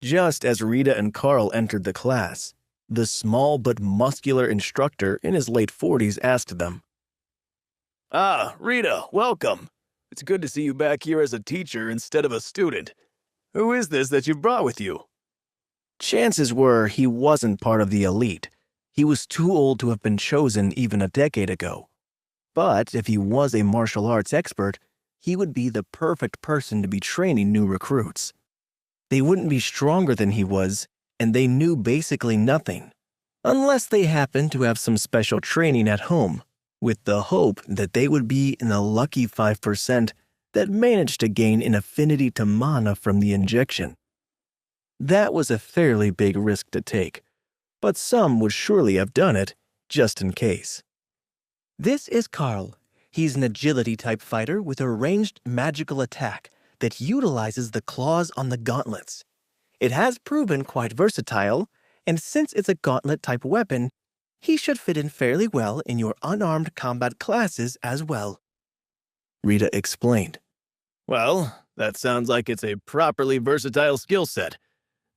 Just as Rita and Karl entered the class, the small but muscular instructor in his late 40s asked them, "Ah, Rita, welcome. It's good to see you back here as a teacher instead of a student. Who is this that you've brought with you?" Chances were he wasn't part of the elite. He was too old to have been chosen even a decade ago. But if he was a martial arts expert, he would be the perfect person to be training new recruits. They wouldn't be stronger than he was, and they knew basically nothing, unless they happened to have some special training at home, with the hope that they would be in the lucky 5% that managed to gain an affinity to mana from the injection. That was a fairly big risk to take, but some would surely have done it, just in case. This is Karl. He's an agility-type fighter with a ranged magical attack that utilizes the claws on the gauntlets. It has proven quite versatile, and since it's a gauntlet-type weapon, he should fit in fairly well in your unarmed combat classes as well. Rita explained. "Well, that sounds like it's a properly versatile skill set.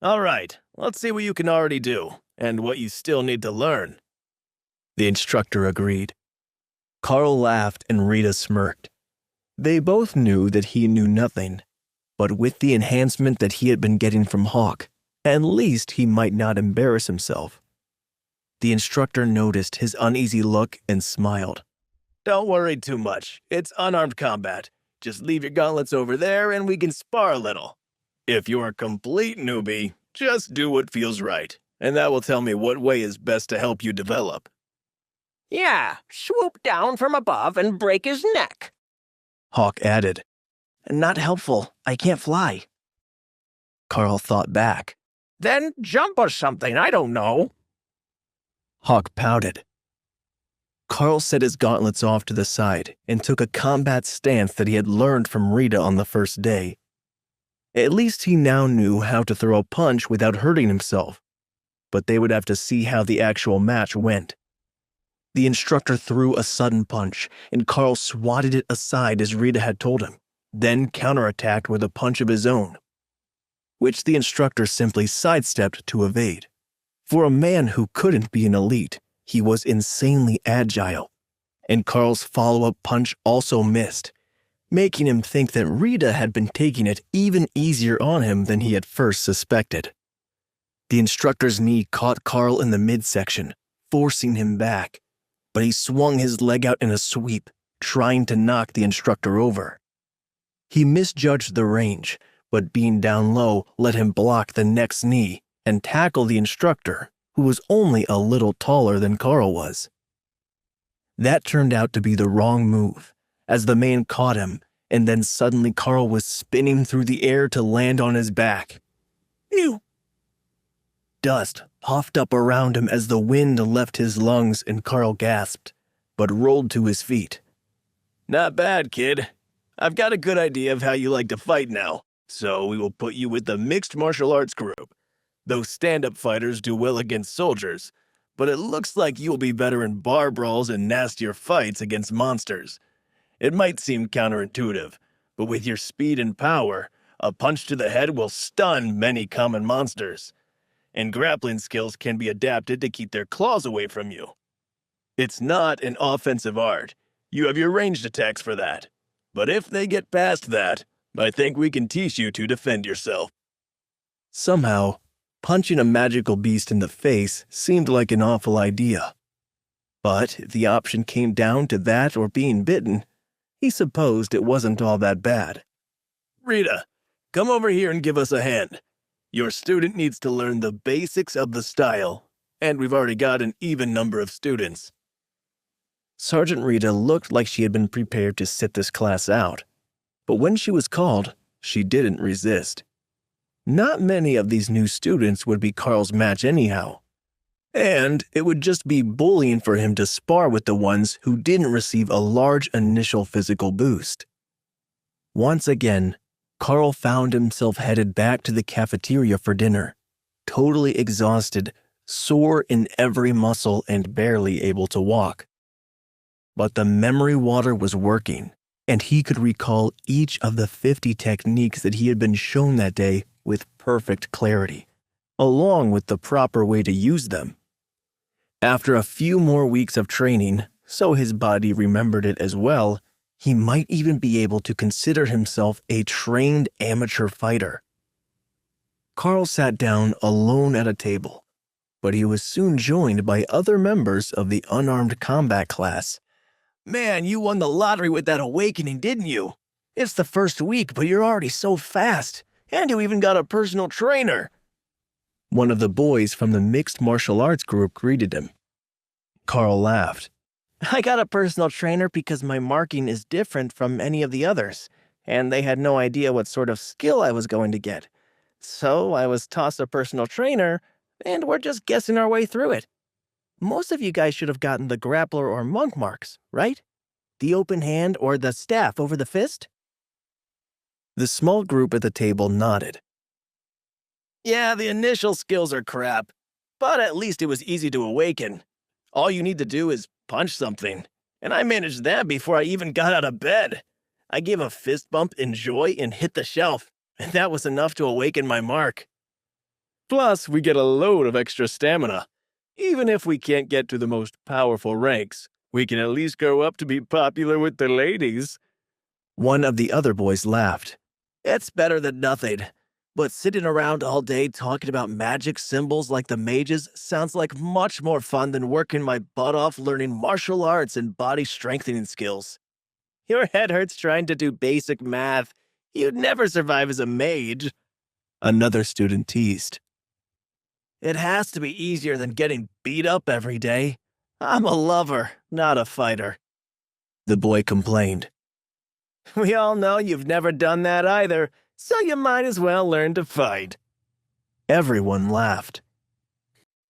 All right, let's see what you can already do, and what you still need to learn." The instructor agreed. Karl laughed and Rita smirked. They both knew that he knew nothing, but with the enhancement that he had been getting from Hawk, at least he might not embarrass himself. The instructor noticed his uneasy look and smiled. "Don't worry too much. It's unarmed combat. Just leave your gauntlets over there and we can spar a little. If you're a complete newbie, just do what feels right, and that will tell me what way is best to help you develop." "Yeah, swoop down from above and break his neck," Hawk added. Not helpful. I can't fly. Karl thought back. "Then jump or something, I don't know." Hawk pouted. Karl set his gauntlets off to the side and took a combat stance that he had learned from Rita on the first day. At least he now knew how to throw a punch without hurting himself, but they would have to see how the actual match went. The instructor threw a sudden punch, and Karl swatted it aside as Rita had told him, then counterattacked with a punch of his own, which the instructor simply sidestepped to evade. For a man who couldn't be an elite, he was insanely agile, and Karl's follow-up punch also missed, making him think that Rita had been taking it even easier on him than he had first suspected. The instructor's knee caught Karl in the midsection, forcing him back, but he swung his leg out in a sweep, trying to knock the instructor over. He misjudged the range, but being down low let him block the next knee and tackle the instructor, who was only a little taller than Karl was. That turned out to be the wrong move, as the man caught him, and then suddenly Karl was spinning through the air to land on his back. Ew! Dust puffed up around him as the wind left his lungs and Karl gasped, but rolled to his feet. "Not bad, kid. I've got a good idea of how you like to fight now, so we will put you with the mixed martial arts group. Those stand-up fighters do well against soldiers, but it looks like you'll be better in bar brawls and nastier fights against monsters. It might seem counterintuitive, but with your speed and power, a punch to the head will stun many common monsters. And grappling skills can be adapted to keep their claws away from you. It's not an offensive art. You have your ranged attacks for that. But if they get past that, I think we can teach you to defend yourself." Somehow, punching a magical beast in the face seemed like an awful idea. But if the option came down to that or being bitten, he supposed it wasn't all that bad. "Rita, come over here and give us a hand. Your student needs to learn the basics of the style, and we've already got an even number of students." Sergeant Rita looked like she had been prepared to sit this class out, but when she was called, she didn't resist. Not many of these new students would be Karl's match anyhow, and it would just be bullying for him to spar with the ones who didn't receive a large initial physical boost. Once again, Karl found himself headed back to the cafeteria for dinner, totally exhausted, sore in every muscle and barely able to walk. But the memory water was working, and he could recall each of the 50 techniques that he had been shown that day with perfect clarity, along with the proper way to use them. After a few more weeks of training, so his body remembered it as well, he might even be able to consider himself a trained amateur fighter. Karl sat down alone at a table, but he was soon joined by other members of the unarmed combat class. Man, you won the lottery with that awakening, didn't you? It's the first week, but you're already so fast. And you even got a personal trainer. One of the boys from the mixed martial arts group greeted him. Karl laughed. I got a personal trainer because my marking is different from any of the others, and they had no idea what sort of skill I was going to get. So I was tossed a personal trainer, and we're just guessing our way through it. Most of you guys should have gotten the grappler or monk marks, right? The open hand or the staff over the fist? The small group at the table nodded. Yeah, the initial skills are crap, but at least it was easy to awaken. All you need to do is punch something, and I managed that before I even got out of bed. I gave a fist bump in joy and hit the shelf, and that was enough to awaken my mark. Plus, we get a load of extra stamina. Even if we can't get to the most powerful ranks, we can at least go up to be popular with the ladies. One of the other boys laughed. It's better than nothing. But sitting around all day talking about magic symbols like the Mages sounds like much more fun than working my butt off learning martial arts and body strengthening skills. Your head hurts trying to do basic math. You'd never survive as a mage. Another student teased. It has to be easier than getting beat up every day. I'm a lover, not a fighter. The boy complained. We all know you've never done that either, so you might as well learn to fight. Everyone laughed.